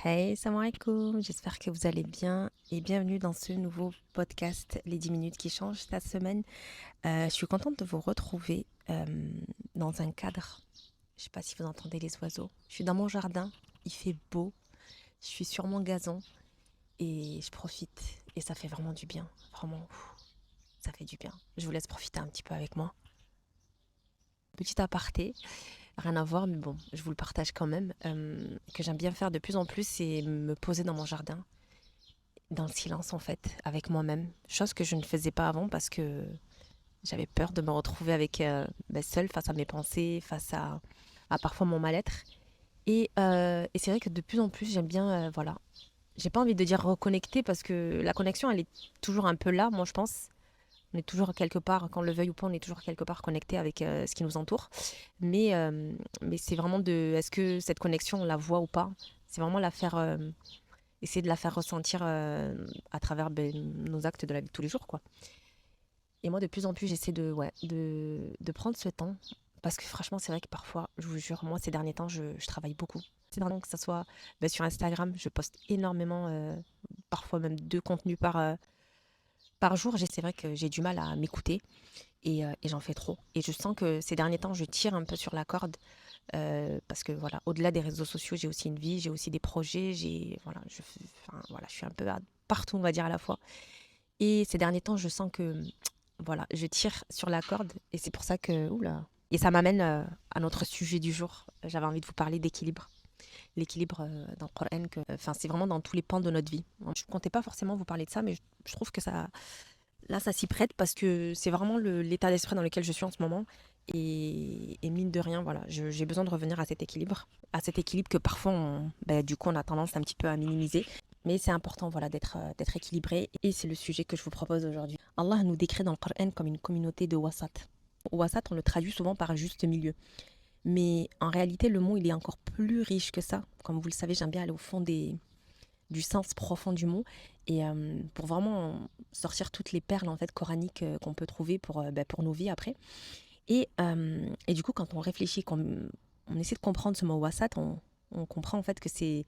Hey, salam alaikum, j'espère que vous allez bien et bienvenue dans ce nouveau podcast Les 10 minutes qui changent cette semaine. Je suis contente de vous retrouver dans un cadre. Je sais pas si vous entendez les oiseaux. Je suis dans mon jardin, il fait beau, je suis sur mon gazon et je profite et ça fait vraiment du bien. Vraiment, ça fait du bien. Je vous laisse profiter un petit peu avec moi. Petit aparté, rien à voir, mais bon, je vous le partage quand même, que j'aime bien faire de plus en plus, c'est me poser dans mon jardin dans le silence en fait, avec moi-même. Chose que je ne faisais pas avant parce que j'avais peur de me retrouver avec seule face à mes pensées, face à parfois mon mal-être. Et c'est vrai que de plus en plus j'aime bien, voilà. J'ai pas envie de dire reconnecter parce que la connexion elle est toujours un peu là, moi je pense. On est toujours quelque part, qu'on le veuille ou pas, on est toujours quelque part connecté avec ce qui nous entoure. Mais c'est vraiment de, est-ce que cette connexion, on la voit ou pas? C'est vraiment la faire, essayer de la faire ressentir à travers nos actes de la vie de tous les jours, quoi. Et moi, de plus en plus, j'essaie de prendre ce temps. Parce que franchement, c'est vrai que parfois, je vous jure, moi, ces derniers temps, je travaille beaucoup. C'est vraiment que ce soit sur Instagram, je poste énormément, parfois même 2 contenus par jour. C'est vrai que j'ai du mal à m'écouter et j'en fais trop. Et je sens que ces derniers temps, je tire un peu sur la corde parce que voilà, au-delà des réseaux sociaux, j'ai aussi une vie, j'ai aussi des projets, voilà, enfin, voilà, je suis un peu partout, on va dire à la fois. Et ces derniers temps, je sens que voilà, je tire sur la corde et c'est pour ça que oula. Et ça m'amène à notre sujet du jour. J'avais envie de vous parler d'équilibre. L'équilibre dans le Coran, enfin, c'est vraiment dans tous les pans de notre vie. Je ne comptais pas forcément vous parler de ça, mais je trouve que ça, là, ça s'y prête parce que c'est vraiment l'état d'esprit dans lequel je suis en ce moment. Et mine de rien, voilà, j'ai besoin de revenir à cet équilibre que parfois, du coup, on a tendance un petit peu à minimiser. Mais c'est important, voilà, d'être équilibré. Et c'est le sujet que je vous propose aujourd'hui. Allah nous décrit dans le Coran comme une communauté de wasat. Wasat, on le traduit souvent par juste milieu. Mais en réalité, le mot, il est encore plus riche que ça. Comme vous le savez, j'aime bien aller au fond du sens profond du mot et pour vraiment sortir toutes les perles en fait coraniques qu'on peut trouver pour nos vies après. Et du coup, quand on réfléchit, on essaie de comprendre ce mot wasat, on comprend en fait que c'est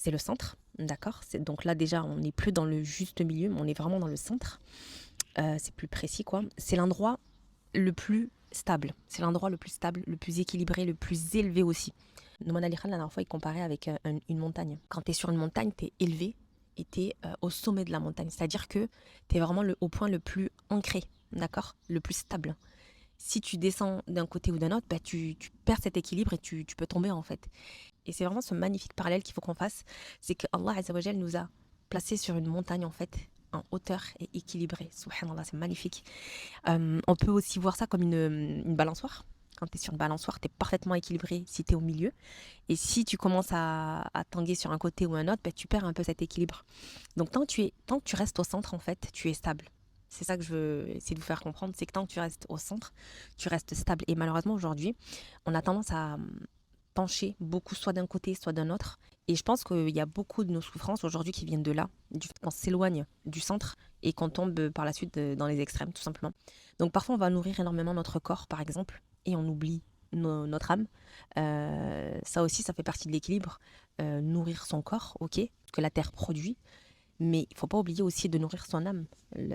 le centre, d'accord. Donc là déjà, on n'est plus dans le juste milieu, mais on est vraiment dans le centre. C'est plus précis quoi. C'est l'endroit le plus stable. C'est l'endroit le plus stable, le plus équilibré, le plus élevé aussi. Nouman Ali Khan, la dernière fois, il comparait avec une montagne. Quand tu es sur une montagne, tu es élevé et tu es au sommet de la montagne. C'est-à-dire que tu es vraiment au point le plus ancré, d'accord. Le plus stable. Si tu descends d'un côté ou d'un autre, tu perds cet équilibre et tu peux tomber en fait. Et c'est vraiment ce magnifique parallèle qu'il faut qu'on fasse. C'est que Allah Azza wa Jal nous a placés sur une montagne en fait, en hauteur et équilibré. Subhanallah, c'est magnifique. On peut aussi voir ça comme une balançoire. Quand tu es sur une balançoire, tu es parfaitement équilibré si tu es au milieu. Et si tu commences à tanguer sur un côté ou un autre, tu perds un peu cet équilibre. Donc tant que tu restes au centre, en fait, tu es stable. C'est ça que je veux essayer de vous faire comprendre, c'est que tant que tu restes au centre, tu restes stable. Et malheureusement, aujourd'hui, on a tendance à pencher beaucoup soit d'un côté, soit d'un autre. Et je pense qu'il y a beaucoup de nos souffrances aujourd'hui qui viennent de là, du fait qu'on s'éloigne du centre et qu'on tombe par la suite dans les extrêmes, tout simplement. Donc parfois, on va nourrir énormément notre corps, par exemple, et on oublie notre âme. Ça aussi, ça fait partie de l'équilibre. Nourrir son corps, ok, ce que la terre produit, mais il ne faut pas oublier aussi de nourrir son âme,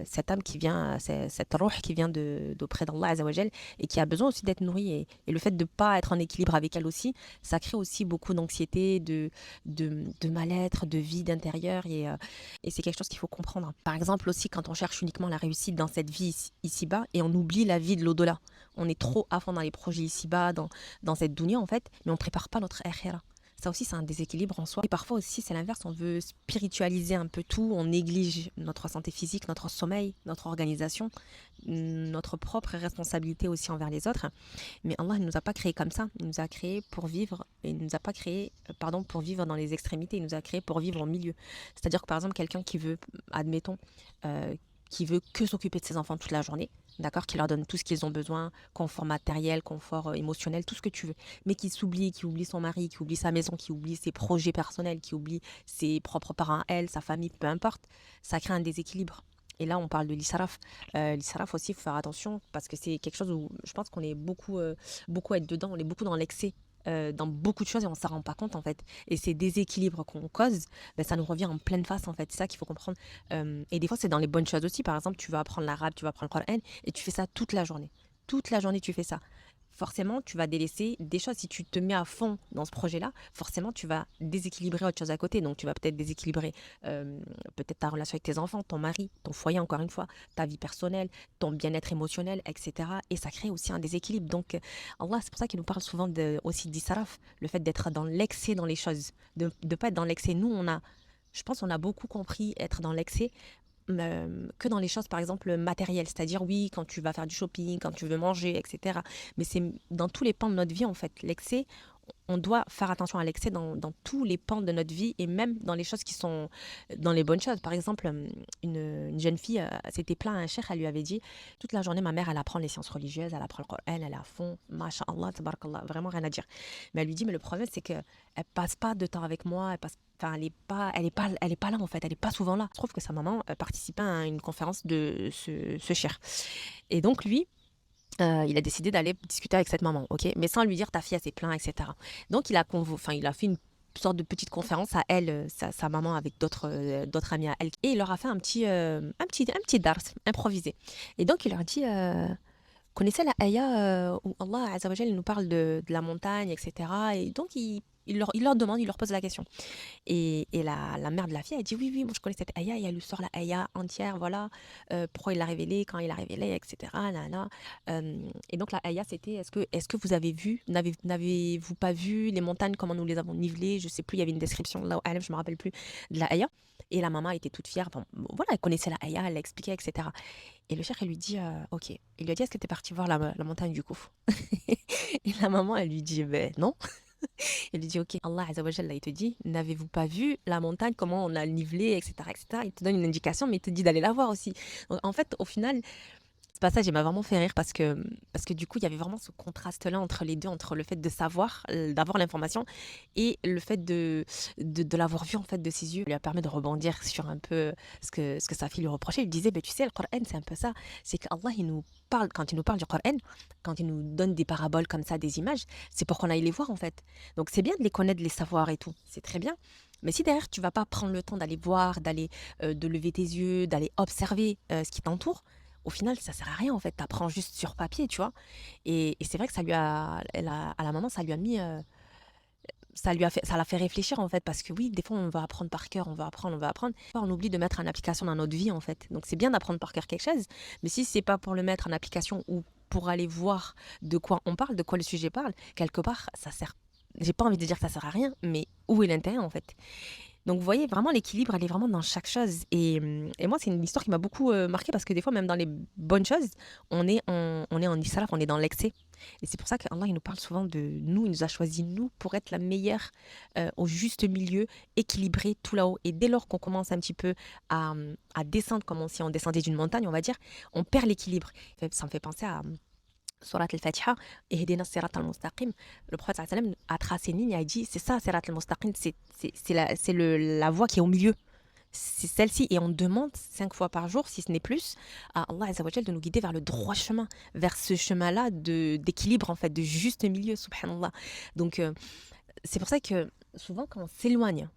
cette âme qui vient, cette roh qui vient d'auprès d'Allah Azzawajal et qui a besoin aussi d'être nourrie. Et le fait de ne pas être en équilibre avec elle aussi, ça crée aussi beaucoup d'anxiété, de mal-être, de vide intérieur. Et c'est quelque chose qu'il faut comprendre. Par exemple aussi quand on cherche uniquement la réussite dans cette vie ici-bas et on oublie la vie de l'au-delà. On est trop à fond dans les projets ici-bas, dans cette dunya en fait, mais on ne prépare pas notre akhira. Ça aussi, c'est un déséquilibre en soi. Et parfois aussi, c'est l'inverse. On veut spiritualiser un peu tout. On néglige notre santé physique, notre sommeil, notre organisation, notre propre responsabilité aussi envers les autres. Mais Allah ne nous a pas créés comme ça. Il nous a créés pour vivre. Et il ne nous a pas créés, pardon, pour vivre dans les extrémités. Il nous a créés pour vivre au milieu. C'est-à-dire que par exemple, quelqu'un qui veut, admettons, qui veut que s'occuper de ses enfants toute la journée, d'accord, qui leur donne tout ce qu'ils ont besoin, confort matériel, confort émotionnel, tout ce que tu veux, mais qui oublie son mari, qui oublie sa maison, qui oublie ses projets personnels, qui oublie ses propres parents, elle, sa famille, peu importe, ça crée un déséquilibre. Et là, on parle de l'israf. L'israf aussi, il faut faire attention parce que c'est quelque chose où je pense qu'on est beaucoup à être dedans, on est beaucoup dans l'excès. dans beaucoup de choses et on ne s'en rend pas compte en fait. Et ces déséquilibres qu'on cause, ben, ça nous revient en pleine face en fait. C'est ça qu'il faut comprendre. Et des fois, c'est dans les bonnes choses aussi. Par exemple, tu vas apprendre l'arabe, tu vas apprendre le Coran et tu fais ça toute la journée. Toute la journée, tu fais ça. Forcément, tu vas délaisser des choses. Si tu te mets à fond dans ce projet-là, forcément, tu vas déséquilibrer autre chose à côté. Donc, tu vas peut-être déséquilibrer peut-être ta relation avec tes enfants, ton mari, ton foyer, encore une fois, ta vie personnelle, ton bien-être émotionnel, etc. Et ça crée aussi un déséquilibre. Donc, Allah, c'est pour ça qu'il nous parle souvent aussi d'israf, le fait d'être dans l'excès dans les choses, de ne pas être dans l'excès. Nous, je pense qu'on a beaucoup compris être dans l'excès que dans les choses, par exemple, matérielles. C'est-à-dire, oui, quand tu vas faire du shopping, quand tu veux manger, etc. Mais c'est dans tous les pans de notre vie, en fait. L'excès, on doit faire attention à l'excès dans tous les pans de notre vie et même dans les choses qui sont dans les bonnes choses. Par exemple, une jeune fille s'était plaint à un cheikh, elle lui avait dit toute la journée, ma mère, elle apprend les sciences religieuses, elle apprend le Coran, elle est à fond, masha'Allah, tabarakallah, vraiment rien à dire. Mais elle lui dit, mais le problème, c'est qu'elle passe pas de temps avec moi, enfin, elle est pas là en fait, elle est pas souvent là. Je trouve que sa maman participait à une conférence de ce cheikh. Et donc lui, il a décidé d'aller discuter avec cette maman, ok, mais sans lui dire ta fille elle s'est plainte, etc. Donc il a fait une sorte de petite conférence à elle, sa maman avec d'autres amis à elle, et il leur a fait un petit dars improvisé. Et donc il leur dit connaissez la ayah où Allah Azza wa Jal nous parle de la montagne, etc. Et donc il leur demande, il leur pose la question. Et la mère de la fille, elle dit oui, oui, moi je connais cette ayah, et elle lui sort la ayah entière, voilà, pourquoi il l'a révélée, quand il l'a révélée, etc. Là, là. Et donc la ayah, c'était est-ce que vous avez vu, n'avez-vous pas vu les montagnes, comment nous les avons nivelées, je sais plus, il y avait une description, là, je me rappelle plus, de la ayah. Et la maman était toute fière, enfin, voilà, elle connaissait la ayah, elle l'expliquait, etc. Et le cheikh, elle lui dit, ok. Il lui a dit, est-ce que tu es partie voir la montagne du Kouf? Et la maman, elle lui dit, ben non. Il lui dit, ok, Allah Azza wa Jalla, il te dit, n'avez-vous pas vu la montagne, comment on a nivelé, etc., etc. Il te donne une indication, mais il te dit d'aller la voir aussi. Donc, en fait, au final, ce passage, il m'a vraiment fait rire parce que du coup, il y avait vraiment ce contraste-là entre les deux, entre le fait de savoir, d'avoir l'information et le fait de l'avoir vu en fait de ses yeux. Il lui a permis de rebondir sur un peu ce que sa fille lui reprochait. Il lui disait, ben, tu sais, le Coran, c'est un peu ça. C'est qu'Allah, il nous parle, quand il nous parle du Coran, quand il nous donne des paraboles comme ça, des images, c'est pour qu'on aille les voir en fait. Donc c'est bien de les connaître, de les savoir et tout. C'est très bien. Mais si derrière, tu vas pas prendre le temps d'aller voir, de lever tes yeux, d'aller observer ce qui t'entoure, au final, ça sert à rien en fait. Tu apprends juste sur papier, tu vois. Et c'est vrai que à la maman, ça l'a fait réfléchir en fait. Parce que oui, des fois, on va apprendre par cœur, on va apprendre, on va apprendre. On oublie de mettre en application dans notre vie en fait. Donc c'est bien d'apprendre par cœur quelque chose. Mais si c'est pas pour le mettre en application ou pour aller voir de quoi on parle, de quoi le sujet parle, quelque part, ça sert. J'ai pas envie de dire que ça sert à rien, mais où est l'intérêt en fait? Donc vous voyez, vraiment l'équilibre, elle est vraiment dans chaque chose. Et moi, c'est une histoire qui m'a beaucoup marquée parce que des fois, même dans les bonnes choses, on est en israf, on est dans l'excès. Et c'est pour ça qu'Allah, il nous parle souvent de nous, il nous a choisi nous pour être la meilleure au juste milieu, équilibré tout là-haut. Et dès lors qu'on commence un petit peu à descendre comme si on descendait d'une montagne, on va dire, on perd l'équilibre. Ça me fait penser à Surat al-Fatiha, Ihdina sirat al-mustaqim. Le prophète sallallahu alayhi wa sallam a tracé une ligne, il a dit c'est ça, sirat al-mustaqim, la voie qui est au milieu. C'est celle-ci. Et on demande 5 fois par jour, si ce n'est plus, à Allah Azza wa Jal de nous guider vers le droit chemin, vers ce chemin-là d'équilibre, en fait, de juste milieu, subhanallah. Donc, c'est pour ça que souvent, quand on s'éloigne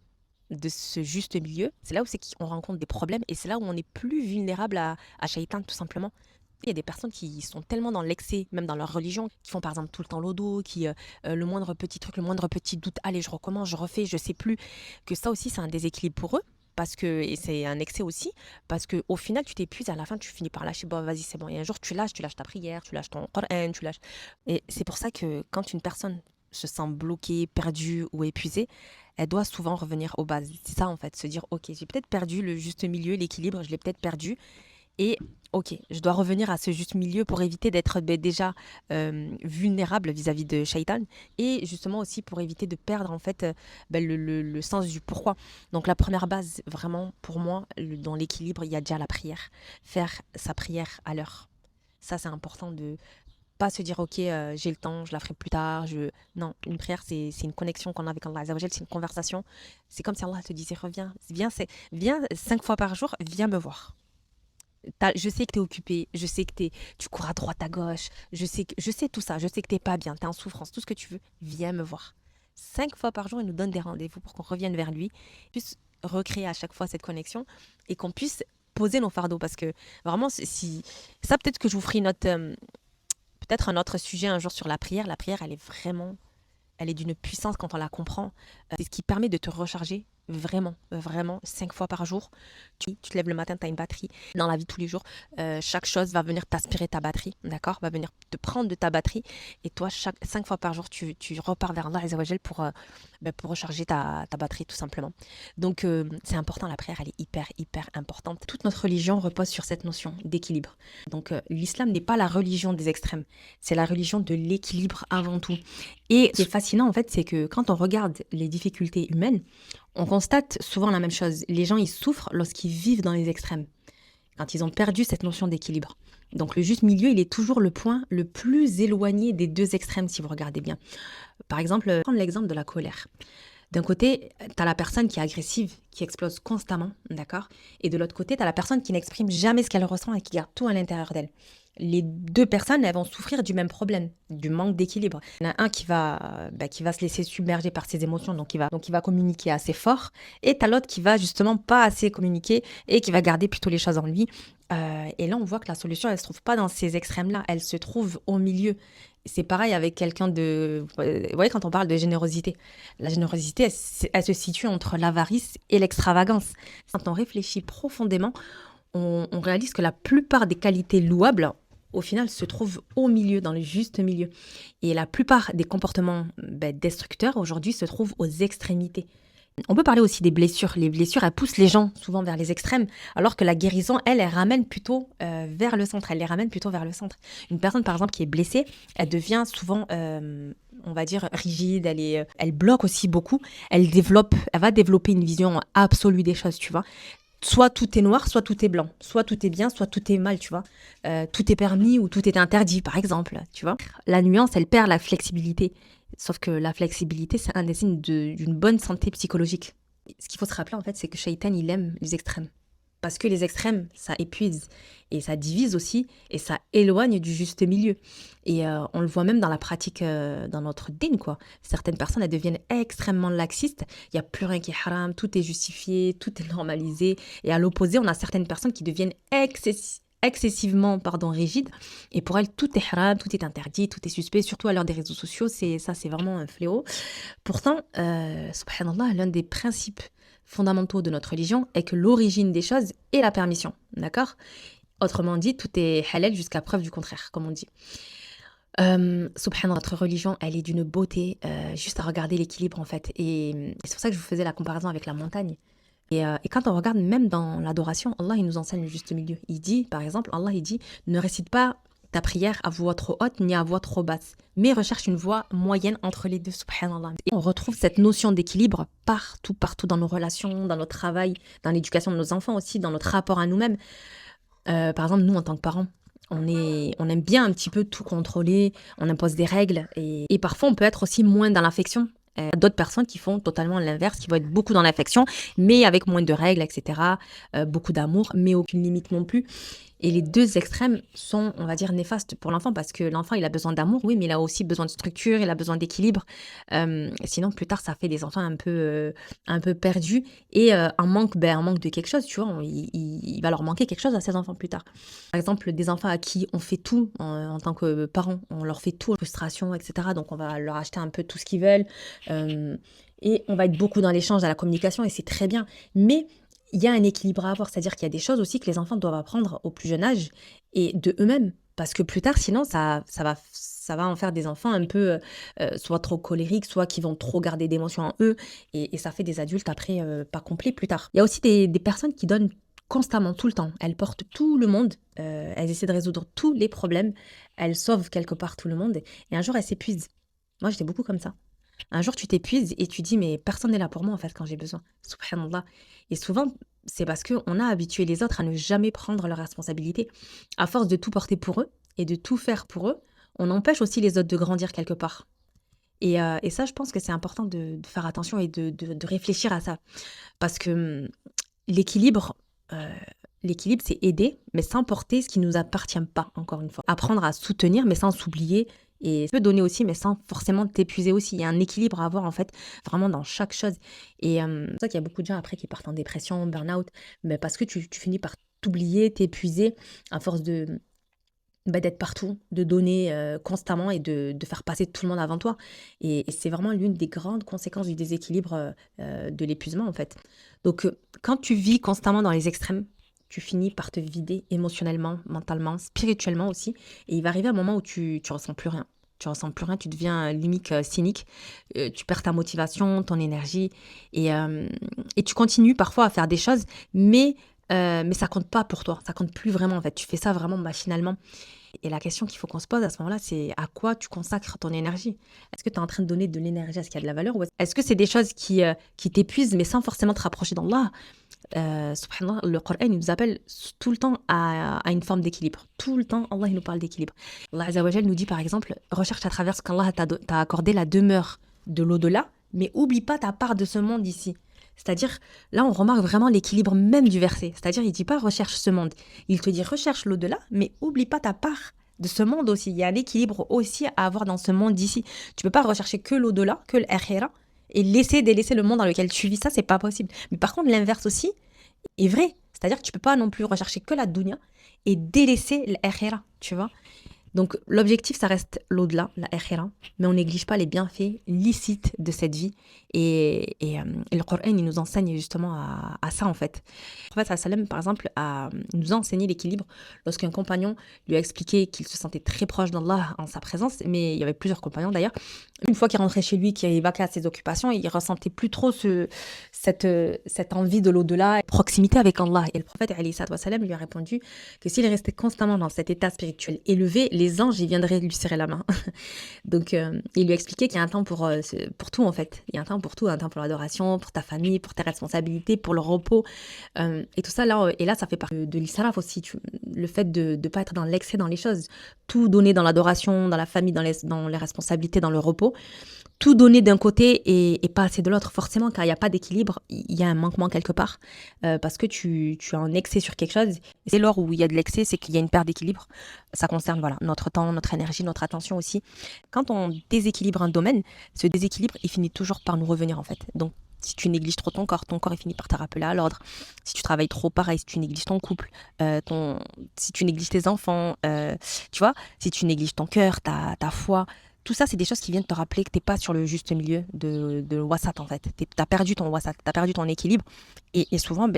de ce juste milieu, c'est là où c'est qu'on rencontre des problèmes et c'est là où on est plus vulnérable à Shaitan, tout simplement. Il y a des personnes qui sont tellement dans l'excès, même dans leur religion, qui font par exemple tout le temps l'odo, le moindre petit truc, le moindre petit doute, allez, je recommence, je refais, je sais plus, que ça aussi c'est un déséquilibre pour eux. Et c'est un excès aussi, parce que au final tu t'épuises, à la fin tu finis par lâcher, bon vas-y c'est bon, et un jour tu lâches ta prière, tu lâches ton Coran, tu lâches. Et c'est pour ça que quand une personne se sent bloquée, perdue ou épuisée, elle doit souvent revenir aux bases. C'est ça en fait, se dire ok, j'ai peut-être perdu le juste milieu, l'équilibre, je l'ai peut-être perdu, et ok, je dois revenir à ce juste milieu pour éviter d'être déjà vulnérable vis-à-vis de Shaitan et justement aussi pour éviter de perdre en fait le sens du pourquoi. Donc la première base vraiment pour moi dans l'équilibre, il y a déjà la prière. Faire sa prière à l'heure. Ça c'est important de pas se dire ok j'ai le temps, je la ferai plus tard. Non, une prière c'est une connexion qu'on a avec Allah Azza wa Jal, c'est une conversation. C'est comme si Allah te disait reviens, viens 5 fois par jour, viens me voir. Je sais que tu es occupé, je sais que tu cours à droite, à gauche, je sais tout ça, je sais que tu n'es pas bien, tu es en souffrance, tout ce que tu veux, viens me voir. 5 fois par jour, il nous donne des rendez-vous pour qu'on revienne vers lui, puisse recréer à chaque fois cette connexion et qu'on puisse poser nos fardeaux. Parce que vraiment, si ça, peut-être que je vous ferai peut-être un autre sujet un jour sur la prière. La prière, elle est d'une puissance quand on la comprend. C'est ce qui permet de te recharger vraiment, vraiment, 5 fois par jour. Tu te lèves le matin, tu as une batterie. Dans la vie de tous les jours, chaque chose va venir t'aspirer ta batterie, d'accord? Va venir te prendre de ta batterie. Et toi, 5 fois par jour, tu repars vers Allah Azza wa Jal pour recharger ta batterie, tout simplement. Donc, c'est important, la prière, elle est hyper, hyper importante. Toute notre religion repose sur cette notion d'équilibre. Donc, l'islam n'est pas la religion des extrêmes. C'est la religion de l'équilibre avant tout. Et ce qui est fascinant, en fait, c'est que quand on regarde les difficultés humaines, on constate souvent la même chose. Les gens, ils souffrent lorsqu'ils vivent dans les extrêmes, quand ils ont perdu cette notion d'équilibre. Donc le juste milieu, il est toujours le point le plus éloigné des deux extrêmes, si vous regardez bien. Par exemple, prendre l'exemple de la colère. D'un côté, tu as la personne qui est agressive, qui explose constamment, d'accord? Et de l'autre côté, tu as la personne qui n'exprime jamais ce qu'elle ressent et qui garde tout à l'intérieur d'elle. Les deux personnes, elles vont souffrir du même problème, du manque d'équilibre. Il y en a un qui va se laisser submerger par ses émotions, donc il va communiquer assez fort, et tu as l'autre qui va justement pas assez communiquer et qui va garder plutôt les choses en lui. Et là, on voit que la solution, elle se trouve pas dans ces extrêmes-là, elle se trouve au milieu. C'est pareil avec quelqu'un de... Vous voyez, quand on parle de générosité, la générosité, elle se situe entre l'avarice et l'extravagance. Quand on réfléchit profondément, on réalise que la plupart des qualités louables, au final, se trouvent au milieu, dans le juste milieu. Et la plupart des comportements destructeurs, aujourd'hui, se trouvent aux extrémités. On peut parler aussi des blessures. Les blessures, elles poussent les gens souvent vers les extrêmes, alors que la guérison, elle ramène plutôt vers le centre. Elle les ramène plutôt vers le centre. Une personne, par exemple, qui est blessée, elle devient souvent, on va dire, rigide. Elle bloque aussi beaucoup. Elle va développer une vision absolue des choses, tu vois. Soit tout est noir, soit tout est blanc. Soit tout est bien, soit tout est mal, tu vois. Tout est permis ou tout est interdit, par exemple, tu vois. La nuance, elle perd la flexibilité. Sauf que la flexibilité, c'est un des signes d'une bonne santé psychologique. Ce qu'il faut se rappeler, en fait, c'est que Shaitan, il aime les extrêmes. Parce que les extrêmes, ça épuise et ça divise aussi et ça éloigne du juste milieu. Et on le voit même dans la pratique, dans notre dîn, quoi. Certaines personnes, elles deviennent extrêmement laxistes. Il n'y a plus rien qui est haram, tout est justifié, tout est normalisé. Et à l'opposé, on a certaines personnes qui deviennent excessivement rigides. Et pour elles, tout est haram, tout est interdit, tout est suspect. Surtout à l'heure des réseaux sociaux, c'est vraiment un fléau. Pourtant, subhanallah, l'un des principes fondamentaux de notre religion est que l'origine des choses est la permission, d'accord? Autrement dit, tout est halal jusqu'à preuve du contraire, comme on dit. Subhanallah, notre religion, elle est d'une beauté, juste à regarder l'équilibre en fait. Et c'est pour ça que je vous faisais la comparaison avec la montagne. Et quand on regarde même dans l'adoration, Allah il nous enseigne le juste milieu. Il dit, par exemple, Allah il dit, ne récite pas ta prière à voix trop haute ni à voix trop basse, mais recherche une voix moyenne entre les deux, subhanallah. Et on retrouve cette notion d'équilibre partout, partout dans nos relations, dans notre travail, dans l'éducation de nos enfants aussi, dans notre rapport à nous-mêmes. Par exemple, nous, en tant que parents, on aime bien un petit peu tout contrôler, on impose des règles, et parfois on peut être aussi moins dans l'affection. D'autres personnes qui font totalement l'inverse, qui vont être beaucoup dans l'affection, mais avec moins de règles, etc. Beaucoup d'amour, mais aucune limite non plus. Et les deux extrêmes sont, on va dire, néfastes pour l'enfant parce que l'enfant, il a besoin d'amour, oui, mais il a aussi besoin de structure, il a besoin d'équilibre. Sinon, plus tard, ça fait des enfants un peu perdus et un manque de quelque chose, tu vois. Il va leur manquer quelque chose à ces enfants plus tard. Par exemple, des enfants à qui on fait tout en tant que parents, on leur fait tout, frustration, etc. Donc, on va leur acheter un peu tout ce qu'ils veulent. Et on va être beaucoup dans l'échange, dans la communication, et c'est très bien. Mais il y a un équilibre à avoir, c'est-à-dire qu'il y a des choses aussi que les enfants doivent apprendre au plus jeune âge et de eux-mêmes. Parce que plus tard, sinon, ça va en faire des enfants un peu soit trop colériques, soit qui vont trop garder d'émotions en eux. Et ça fait des adultes après pas complets plus tard. Il y a aussi des personnes qui donnent constamment, tout le temps. Elles portent tout le monde, elles essaient de résoudre tous les problèmes, elles sauvent quelque part tout le monde. Et un jour, elles s'épuisent. Moi, j'étais beaucoup comme ça. Un jour, tu t'épuises et tu dis, mais personne n'est là pour moi, en fait, quand j'ai besoin. Subhanallah. Et souvent, c'est parce qu'on a habitué les autres à ne jamais prendre leurs responsabilités. À force de tout porter pour eux et de tout faire pour eux, on empêche aussi les autres de grandir quelque part. Et ça, je pense que c'est important de faire attention et de réfléchir à ça. Parce que l'équilibre, L'équilibre, c'est aider, mais sans porter ce qui ne nous appartient pas, encore une fois. Apprendre à soutenir, mais sans s'oublier. Et peut donner aussi, mais sans forcément t'épuiser aussi. Il y a un équilibre à avoir, en fait, vraiment dans chaque chose. Et c'est pour ça qu'il y a beaucoup de gens après qui partent en dépression, burn-out, mais parce que tu finis par t'oublier, t'épuiser, à force d'être partout, de donner constamment et de faire passer tout le monde avant toi. Et c'est vraiment l'une des grandes conséquences du déséquilibre de l'épuisement, en fait. Donc, quand tu vis constamment dans les extrêmes, tu finis par te vider émotionnellement, mentalement, spirituellement aussi. Et il va arriver un moment où tu ressens plus rien. Tu ressens plus rien, tu deviens limite cynique. Tu perds ta motivation, ton énergie. Et tu continues parfois à faire des choses, mais ça compte pas pour toi. Ça compte plus vraiment, en fait. Tu fais ça vraiment machinalement. Et la question qu'il faut qu'on se pose à ce moment-là, c'est à quoi tu consacres ton énergie? Est-ce que tu es en train de donner de l'énergie à ce qui a de la valeur, ou est-ce que c'est des choses qui t'épuisent, mais sans forcément te rapprocher d'Allah? Subhanallah, le Coran il nous appelle tout le temps à une forme d'équilibre. Tout le temps, Allah il nous parle d'équilibre. Allah Azza wa Jal nous dit par exemple, recherche à travers ce qu'Allah t'a accordé la demeure de l'au-delà, mais oublie pas ta part de ce monde ici. C'est-à-dire, là on remarque vraiment l'équilibre même du verset. C'est-à-dire, il dit pas recherche ce monde. Il te dit recherche l'au-delà, mais oublie pas ta part de ce monde aussi. Il y a l'équilibre aussi à avoir dans ce monde d'ici. Tu peux pas rechercher que l'au-delà, que l'akhira, et délaisser le monde dans lequel tu vis. Ça, c'est pas possible. Mais par contre, l'inverse aussi est vrai. C'est-à-dire que tu peux pas non plus rechercher que la dunya et délaisser l'akhira, tu vois. Donc l'objectif, ça reste l'au-delà, la akhira, mais on néglige pas les bienfaits licites de cette vie. Et le Coran, il nous enseigne justement à ça, en fait. Le prophète sallam, par exemple, nous a enseigné l'équilibre lorsqu'un compagnon lui a expliqué qu'il se sentait très proche d'Allah en sa présence, mais il y avait plusieurs compagnons d'ailleurs. Une fois qu'il rentrait chez lui, qu'il vaquait à ses occupations, il ressentait plus trop cette envie de l'au-delà, proximité avec Allah. Et le prophète alayhi sallam, lui a répondu que s'il restait constamment dans cet état spirituel élevé, les anges, ils viendraient lui serrer la main. Donc, il lui a expliqué qu'il y a un temps pour tout, en fait. Il y a un temps pour tout, un temps pour l'adoration, pour ta famille, pour tes responsabilités, pour le repos. Et tout ça, là, ça fait partie de l'israf aussi. Le fait de ne pas être dans l'excès dans les choses. Tout donner dans l'adoration, dans la famille, dans les responsabilités, dans le repos. Tout donner d'un côté et pas assez de l'autre. Forcément, quand il n'y a pas d'équilibre, il y a un manquement quelque part. Parce que tu as un excès sur quelque chose. Et c'est lors où il y a de l'excès, c'est qu'il y a une perte d'équilibre. Ça concerne voilà, notre temps, notre énergie, notre attention aussi. Quand on déséquilibre un domaine, ce déséquilibre, il finit toujours par nous revenir, en fait. Donc, si tu négliges trop ton corps il finit par te rappeler à l'ordre. Si tu travailles trop, pareil, si tu négliges ton couple, si tu négliges tes enfants, tu vois, si tu négliges ton cœur, ta foi, tout ça, c'est des choses qui viennent te rappeler que tu n'es pas sur le juste milieu de wasat, en fait. Tu as perdu ton wasat, tu as perdu ton équilibre. Et souvent,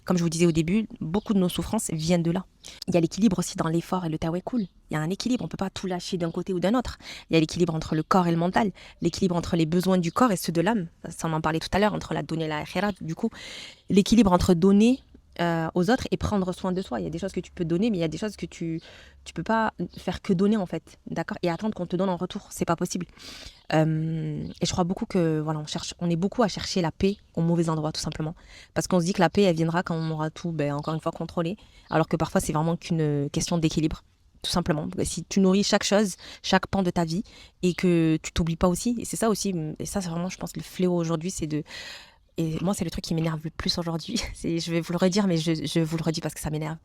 comme je vous disais au début, beaucoup de nos souffrances viennent de là. Il y a l'équilibre aussi dans l'effort et le tawakkul. Il y a un équilibre, on ne peut pas tout lâcher d'un côté ou d'un autre. Il y a l'équilibre entre le corps et le mental, l'équilibre entre les besoins du corps et ceux de l'âme. Ça, on en parlait tout à l'heure, entre la dunya et la akhira. Du coup, l'équilibre entre donner aux autres et prendre soin de soi. Il y a des choses que tu peux donner, mais il y a des choses que tu peux pas faire que donner, en fait, d'accord, et attendre qu'on te donne en retour, c'est pas possible. Et je crois beaucoup que voilà, on est beaucoup à chercher la paix au mauvais endroit, tout simplement, parce qu'on se dit que la paix elle viendra quand on aura tout, encore une fois, contrôlé, alors que parfois c'est vraiment qu'une question d'équilibre. Tout simplement, si tu nourris chaque chose, chaque pan de ta vie, et que tu t'oublies pas aussi, et c'est ça aussi, et ça c'est vraiment, je pense, le fléau aujourd'hui, et moi, c'est le truc qui m'énerve le plus aujourd'hui. Je vais vous le redire, mais je vous le redis parce que ça m'énerve.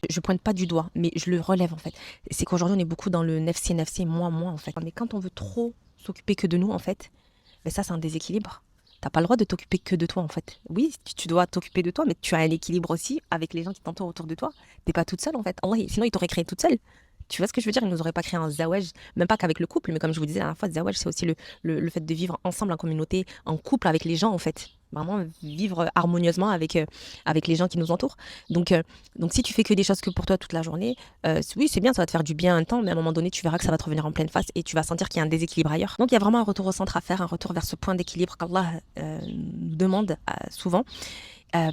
Je pointe pas du doigt, mais je le relève, en fait. C'est qu'aujourd'hui, on est beaucoup dans le nefsi, moi, en fait. Mais quand on veut trop s'occuper que de nous, en fait, ça, c'est un déséquilibre. T'as pas le droit de t'occuper que de toi, en fait. Oui, tu dois t'occuper de toi, mais tu as un équilibre aussi avec les gens qui t'entourent autour de toi. T'es pas toute seule, en fait. Allah, sinon, il t'aurait créé toute seule. Tu vois ce que je veux dire? Il nous aurait pas créé un zawaj, même pas qu'avec le couple, mais comme je vous disais la dernière fois, zawaj, c'est aussi le fait de vivre ensemble en communauté, en couple avec les gens, en fait. Vraiment vivre harmonieusement avec les gens qui nous entourent. Donc si tu fais que des choses que pour toi toute la journée, oui, c'est bien, ça va te faire du bien un temps, mais à un moment donné, tu verras que ça va te revenir en pleine face et tu vas sentir qu'il y a un déséquilibre ailleurs. Donc il y a vraiment un retour au centre à faire, un retour vers ce point d'équilibre qu'Allah nous demande souvent.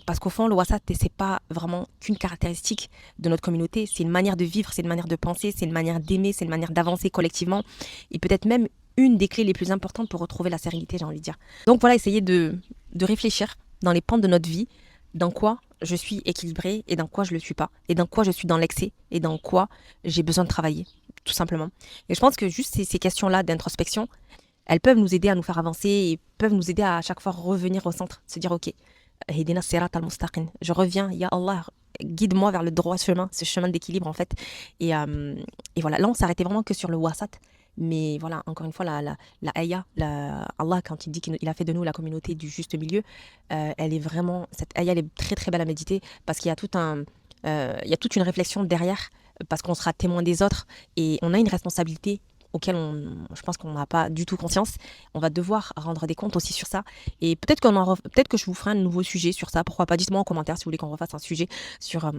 Parce qu'au fond, le wasat, c'est pas vraiment qu'une caractéristique de notre communauté, c'est une manière de vivre, c'est une manière de penser, c'est une manière d'aimer, c'est une manière d'avancer collectivement, et peut-être même une des clés les plus importantes pour retrouver la sérénité, j'ai envie de dire. Donc voilà, essayez de réfléchir dans les pans de notre vie, dans quoi je suis équilibrée et dans quoi je le suis pas, et dans quoi je suis dans l'excès, et dans quoi j'ai besoin de travailler, tout simplement. Et je pense que juste ces questions-là d'introspection, elles peuvent nous aider à nous faire avancer et peuvent nous aider à chaque fois revenir au centre, se dire ok, Hidina Sirat al-Mustaqim. Je reviens, Ya Allah, guide-moi vers le droit chemin, ce chemin d'équilibre en fait. Et voilà, là on s'arrêtait vraiment que sur le wasat. Mais voilà, encore une fois, la ayah, Allah, quand il dit qu'il a fait de nous la communauté du juste milieu, elle est vraiment, cette ayah, elle est très très belle à méditer parce qu'il y a il y a toute une réflexion derrière, parce qu'on sera témoin des autres et on a une responsabilité auquel je pense qu'on n'a pas du tout conscience. On va devoir rendre des comptes aussi sur ça. Et peut-être que je vous ferai un nouveau sujet sur ça. Pourquoi pas? Dites-moi en commentaire si vous voulez qu'on refasse un sujet sur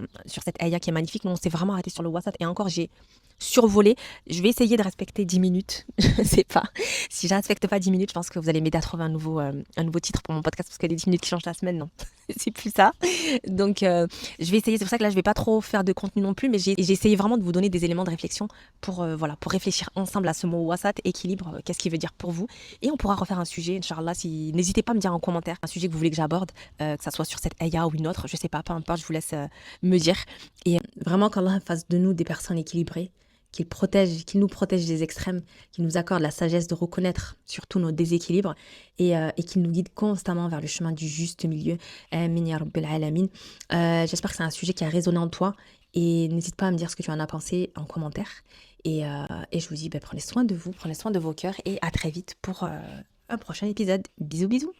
cette ayah qui est magnifique. Nous, on s'est vraiment arrêté sur le WhatsApp. Et encore, j'ai survolé. Je vais essayer de respecter 10 minutes. Je sais pas. Si je ne respecte pas 10 minutes, je pense que vous allez m'aider à trouver un nouveau titre pour mon podcast parce que les 10 minutes qui changent la semaine, non. C'est plus ça. Donc, je vais essayer. C'est pour ça que là, je vais pas trop faire de contenu non plus. Mais j'ai essayé vraiment de vous donner des éléments de réflexion pour réfléchir ensemble à ce mot wasat, équilibre, qu'est-ce qu'il veut dire pour vous. Et on pourra refaire un sujet, Inch'Allah. N'hésitez pas à me dire en commentaire un sujet que vous voulez que j'aborde, que ça soit sur cette ayah ou une autre, je sais pas, peu importe, je vous laisse me dire. Et vraiment qu'Allah fasse de nous des personnes équilibrées, qu'il nous protège des extrêmes, qu'il nous accorde la sagesse de reconnaître surtout nos déséquilibres et qu'il nous guide constamment vers le chemin du juste milieu. Amin ya Rabbil Alamin. J'espère que c'est un sujet qui a résonné en toi et n'hésite pas à me dire ce que tu en as pensé en commentaire. Et je vous dis, prenez soin de vous, prenez soin de vos cœurs et à très vite pour un prochain épisode. Bisous bisous.